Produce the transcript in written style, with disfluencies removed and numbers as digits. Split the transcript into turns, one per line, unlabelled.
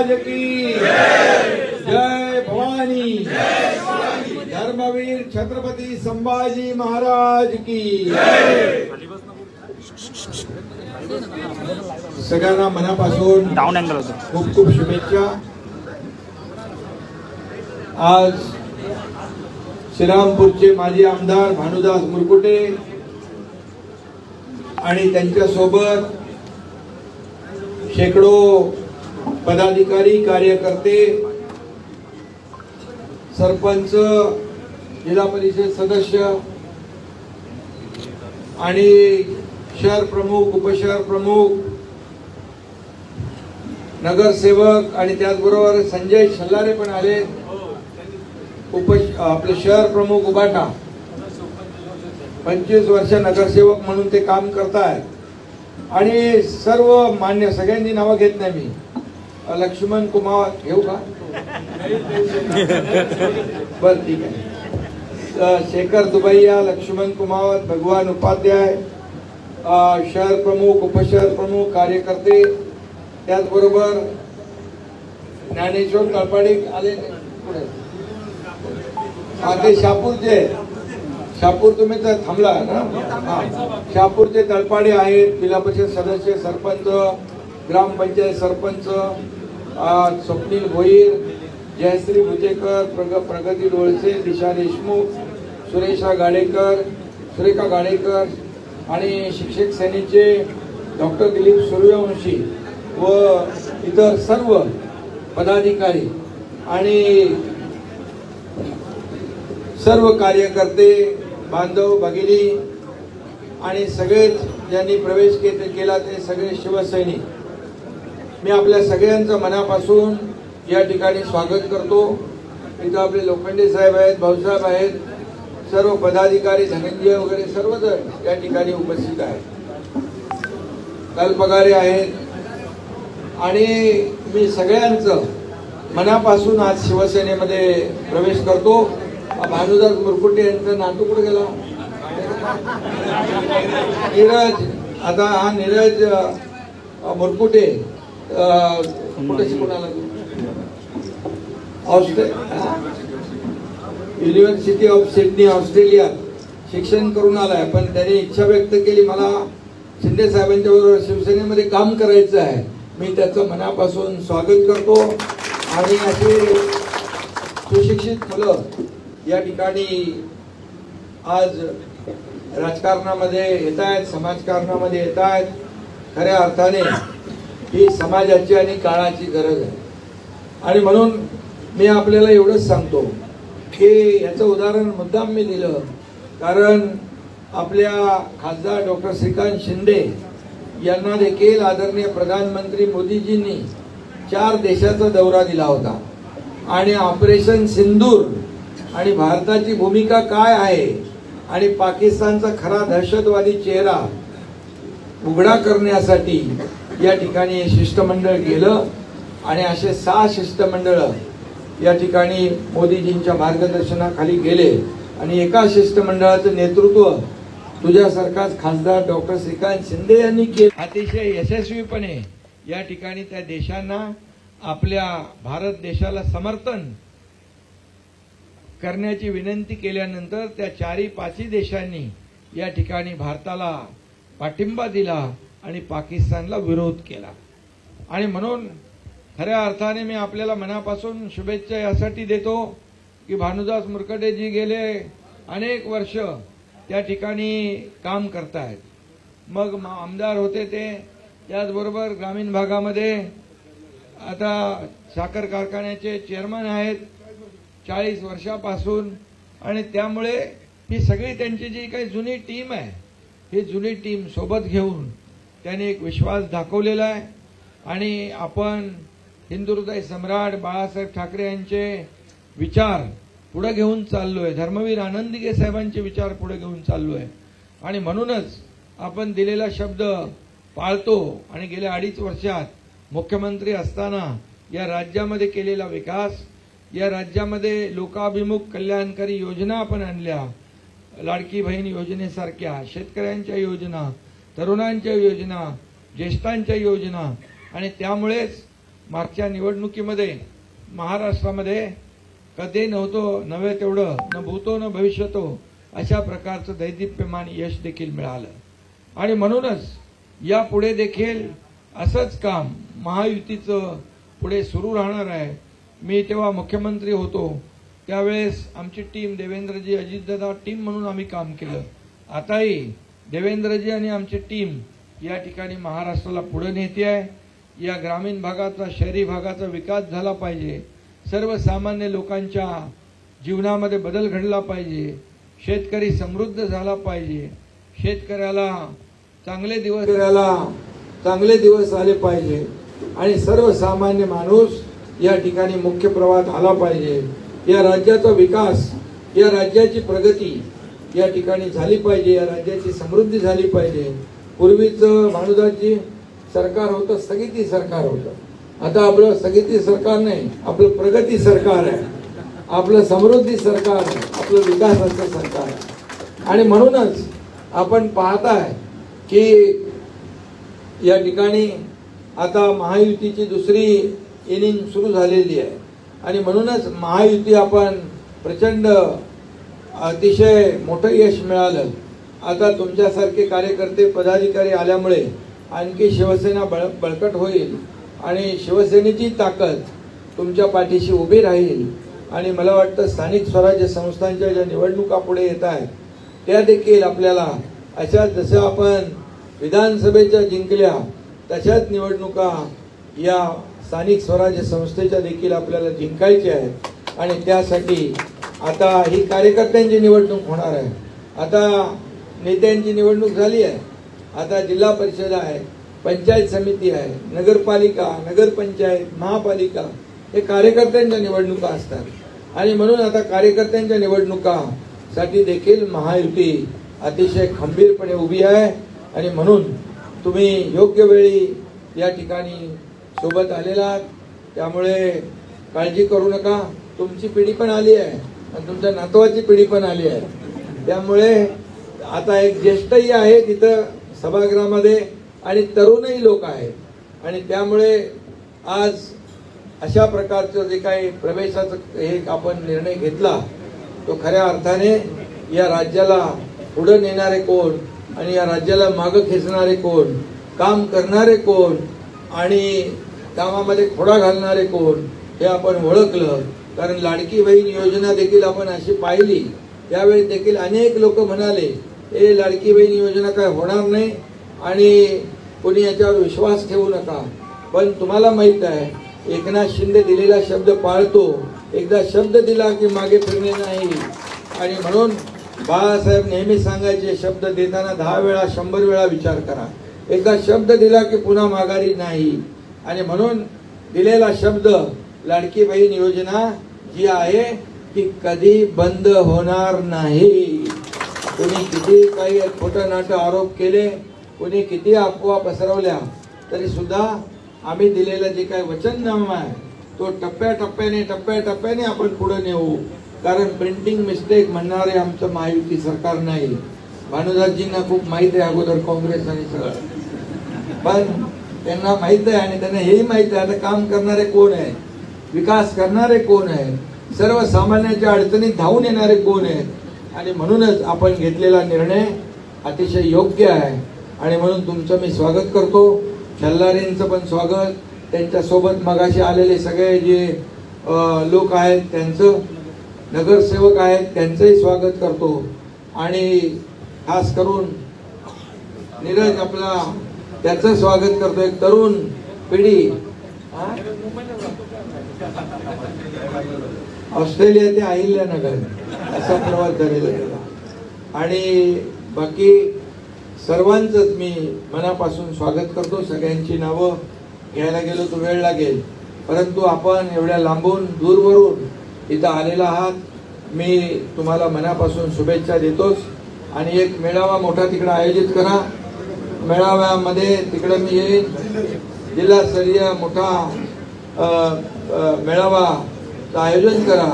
महाराज की जय भवानी। धर्मवीर छत्रपती संभाजी महाराज की सगळ्यांना मनापासून खूप खूप शुभेच्छा। आज श्रीरामपूरचे माजी आमदार भानुदास मुरकुटे आणि त्यांच्या सोबत शेकडो पदाधिकारी कार्यकर्ते सरपंच जिल्हा परिषद सदस्य आणि शहर प्रमुख उपशहर प्रमुख नगरसेवक आणि त्याचबरोबर संजय शल्लारे पण आले। आपले शहर प्रमुख उबाटा 25 वर्ष नगरसेवक म्हणून ते काम करतायत आणि सर्व मान्य सगळ्यांनी नाव घेत नाही मी। लक्ष्मण कुमावत घेऊ का? बर ठीक आहे। शेखर दुबैया, लक्ष्मण कुमावत, भगवान उपाध्याय, शहर प्रमुख उपशहर प्रमुख कार्यकर्ते, त्याचबरोबर ज्ञानेश्वर तळपाडे आले पुढे। ते शापूर तुम्ही तर थांबला ना। शापूरचे तळपाडे आहेत, जिल्हा परिषद सदस्य, सरपंच, ग्रामपंचायत सरपंच, स्वप्नील भोईर, जयश्री भुजेकर, प्रगती डोळसे, दिशा देशमुख, सुरेखा गाडेकर आणि शिक्षक सेनेचे डॉक्टर दिलीप सूर्यवंशी व इतर सर्व पदाधिकारी आणि सर्व कार्यकर्ते बांधव भगिनी आणि सगळेच ज्यांनी प्रवेश केला ते सगळे शिवसैनिक, मी आपल्या सगळ्यांचं मनापासून या ठिकाणी स्वागत करतो। इथं आपले लोखंडे साहेब आहेत, भाऊसाहेब आहेत, सर्व पदाधिकारी धनंजय वगैरे सर्वजण या ठिकाणी उपस्थित आहेत, कल्पगारे आहेत आणि मी सगळ्यांचं मनापासून आज शिवसेनेमध्ये प्रवेश करतो। भानुदास मुरकुटे यांचा नातू कुठे गेला? नीरज, आता हा नीरज मुरकुटे कुठे शिकून आला? युनिव्हर्सिटी ऑफ सिडनी ऑस्ट्रेलियात शिक्षण करून आलाय, पण त्याने इच्छा व्यक्त केली मला शिंदे साहेबांच्या बरोबर शिवसेनेमध्ये काम करायचं आहे। मी त्याचं मनापासून स्वागत करतो आणि असे सुशिक्षित मुलं या ठिकाणी आज राजकारणामध्ये येत आहेत, समाजकारणामध्ये येत आहेत। खऱ्या अर्थाने ही समाजाची आणि काळाची गरज आहे आणि म्हणून मी आपल्याला एवढंच सांगतो की याचं उदाहरण मुद्दाम मी दिलं कारण आपल्या खासदार डॉक्टर श्रीकांत शिंदे यांना देखील आदरणीय प्रधानमंत्री मोदीजींनी 4 देशाचा दौरा दिला होता आणि ऑपरेशन सिंदूर आणि भारताची भूमिका काय आहे आणि पाकिस्तानचा खरा दहशतवादी चेहरा उघडा करण्यासाठी या ठिकाणी शिष्टमंडळ गेलं आणि असे 6 शिष्टमंडळ या ठिकाणी मोदीजींच्या मार्गदर्शनाखाली गेले आणि एका शिष्टमंडळाचं नेतृत्व तुझ्यासारखाच खासदार डॉक्टर श्रीकांत शिंदे यांनी केले। अतिशय यशस्वीपणे या ठिकाणी त्या देशांना आपल्या भारत देशाला समर्थन करण्याची विनंती केल्यानंतर त्या 4-5 देशांनी या ठिकाणी भारताला पाठिंबा दिला आणि पाकिस्तानला विरोध केला आणि म्हणून खऱ्या अर्थाने मी आपल्याला मनापासून शुभेच्छा यासाठी देतो की भानुदास मुरकुटे जी गेले अनेक वर्ष त्या ठिकाणी काम करतायत। मग आमदार होते ते, त्याचबरोबर ग्रामीण भागामध्ये आता साखर कारखान्याचे चेअरमन आहेत 40 वर्षापासून आणि त्यामुळे ही सगळी त्यांची जी काही जुनी टीम आहे ही जुनी टीम सोबत घेऊन त्याने एक विश्वास दाखवलेला आहे आणि आपण हिंदुहृदय सम्राट बाळासाहेब ठाकरे यांचे विचार पुढे घेऊन चाललोय, धर्मवीर आनंदीगे साहेबांचे विचार पुढे घेऊन चाललोय आणि म्हणूनच आपण दिलेला शब्द पाळतो आणि गेल्या 2.5 वर्षात मुख्यमंत्री असताना या राज्यामध्ये केलेला विकास, या राज्यामध्ये लोकाभिमुख कल्याणकारी योजना आपण आणल्या, लाडकी बहीण योजनेसारख्या शेतकऱ्यांच्या योजना, तरुणांच्या योजना, ज्येष्ठांच्या योजना आणि त्यामुळेच मागच्या निवडणुकीमध्ये महाराष्ट्रामध्ये कधी नव्हतो नव्हे तेवढं न भूतो न भविष्यतो अशा प्रकारचं दैदिप्यमान यश देखील मिळालं. आणि म्हणूनच यापुढे देखील असंच काम महायुतीचं पुढे सुरू राहणार आहे. मी तेव्हा मुख्यमंत्री होतो त्यावेळेस आमची टीम देवेंद्रजी अजितदादा टीम म्हणून आम्ही काम केलं. आताही देवेंद्रजी आणि आमची टीम या ठिकाणी महाराष्ट्राला पुढे नेते आहे. या ग्रामीण भागाचा शहरी भागाचा विकास झाला पाहिजे. सर्वसामान्य लोकांच्या जीवनामध्ये बदल घडला पाहिजे. शेतकरी समृद्ध झाला पाहिजे. शेतकऱ्याला चांगले दिवस आले पाहिजे आणि सर्वसामान्य माणूस या ठिकाणी मुख्य प्रवाहात आला पाहिजे. या राज्याचा विकास, या राज्याची प्रगती या ठिकाणी झाली पाहिजे. या राज्याची समृद्धी झाली पाहिजे. पूर्वीचं भानुदासजी सरकार होतं, स्थगिती सरकार होतं. आता आपलं स्थगिती सरकार नाही, आपलं प्रगती सरकार आहे, आपलं समृद्धी सरकार आहे, आपलं विकासाचं सरकार आहे. आणि म्हणूनच आपण पाहताय की या ठिकाणी आता महायुतीची दुसरी इनिंग सुरू झालेली आहे. आणि म्हणूनच महायुती आपण प्रचंड अतिशय मोठं यश मिळालं. आता तुमच्यासारखे कार्यकर्ते पदाधिकारी आल्यामुळे आणखी शिवसेना बळकट होईल आणि शिवसेनेची ताकद तुमच्या पाठीशी उभी राहील. आणि मला वाटतं स्थानिक स्वराज्य संस्थांच्या ज्या निवडणुका पुढे येत आहेत त्या देखील आपल्याला अशा जसं आपण विधानसभेच्या जिंकल्या तशाच निवडणुका या स्थानिक स्वराज्य संस्थेच्या देखील आपल्याला जिंकायच्या आहेत. आणि त्यासाठी आता ही कार्यकर्त्यांची निवडणूक होणार आहे. आता नेत्यांची निवडणूक झाली आहे. आता जिल्हा परिषद आहे, पंचायत समिती आहे, नगरपालिका, नगरपंचायत, महापालिका हे कार्यकर्त्यांच्या निवडणुका असतात. आणि म्हणून आता कार्यकर्त्यांच्या निवडणुकासाठी देखील महायुती अतिशय खंबीरपणे उभी आहे. आणि म्हणून तुम्ही योग्य वेळी या ठिकाणी सोबत आलेला आहात. त्यामुळे काळजी करू नका. तुमची पिढी पण आली आहे आणि तुमच्या नातवाची पिढी पण आली आहे. त्यामुळे आता एक ज्येष्ठही आहे तिथं सभागृहामध्ये आणि तरुणही लोक आहेत. आणि त्यामुळे आज अशा प्रकारचं जे काही प्रवेशाचं हे आपण निर्णय घेतला तो खऱ्या अर्थाने या राज्याला पुढे नेणारे कोण आणि या राज्याला मागं खेचणारे कोण, काम करणारे कोण आणि कामामध्ये खोडा घालणारे कोण हे आपण ओळखलं. कारण लाडकी बहीण योजना देखील आपण अशी पाहिली. त्यावेळी देखील अनेक लोक म्हणाले हे लाडकी बहीण योजना काय होणार नाही आणि कोणी याच्यावर विश्वास ठेवू नका. पण तुम्हाला माहित आहे एकनाथ शिंदे दिलेला शब्द पाळतो. एकदा शब्द दिला की मागे फिरणे नाही. आणि म्हणून बाळासाहेब नेहमी सांगायचे शब्द देताना 10 वेळा 100 वेळा विचार करा. एकदा शब्द दिला की पुन्हा माघारी नाही. आणि म्हणून दिलेला शब्द लाडकी बहीण योजना जी आहे ती कधी बंद होणार नाही. कोणी किती काही खोटं नाटं आरोप केले, कोणी किती अफवा पसरवल्या तरी सुद्धा आम्ही दिलेलं जे काही वचननामा आहे तो टप्प्याटप्प्याने आपण पुढे नेऊ. कारण प्रिंटिंग मिस्टेक म्हणणारे आमचं महायुती सरकार नाही. भानुदासजींना खूप माहित आहे अगोदर काँग्रेस आणि सगळं, पण त्यांना माहित आहे आणि त्यांना हेही माहित आहे आता काम करणारे कोण आहेत, विकास करणारे कोण आहेत, सर्वसामान्यांच्या अडचणीत धावून येणारे कोण आहेत. आणि म्हणूनच आपण घेतलेला निर्णय अतिशय योग्य आहे. आणि म्हणून तुमचं मी स्वागत करतो. छल्लारेंचं पण स्वागत, त्यांच्यासोबत मगाशी आलेले सगळे जे लोक आहेत त्यांचं, नगरसेवक आहेत त्यांचंही स्वागत करतो. आणि खास करून नीरज आपला त्याचं स्वागत करतो. एक तरुण पिढी ऑस्ट्रेलिया ते अहिल्यानगर असा प्रवास झालेला त्याला. आणि बाकी सर्वांचंच मी मनापासून स्वागत करतो. सगळ्यांची नावं घ्यायला गेलो तर वेळ लागेल, परंतु आपण एवढ्या लांबून दूरवरून इथं आलेला आहात. मी तुम्हाला मनापासून शुभेच्छा देतोच. आणि एक मेळावा मोठा तिकडे आयोजित करा. मेळाव्यामध्ये तिकडे मी येईन. जिल्हास्तरीय मोठा मेळावा आयोजन करा.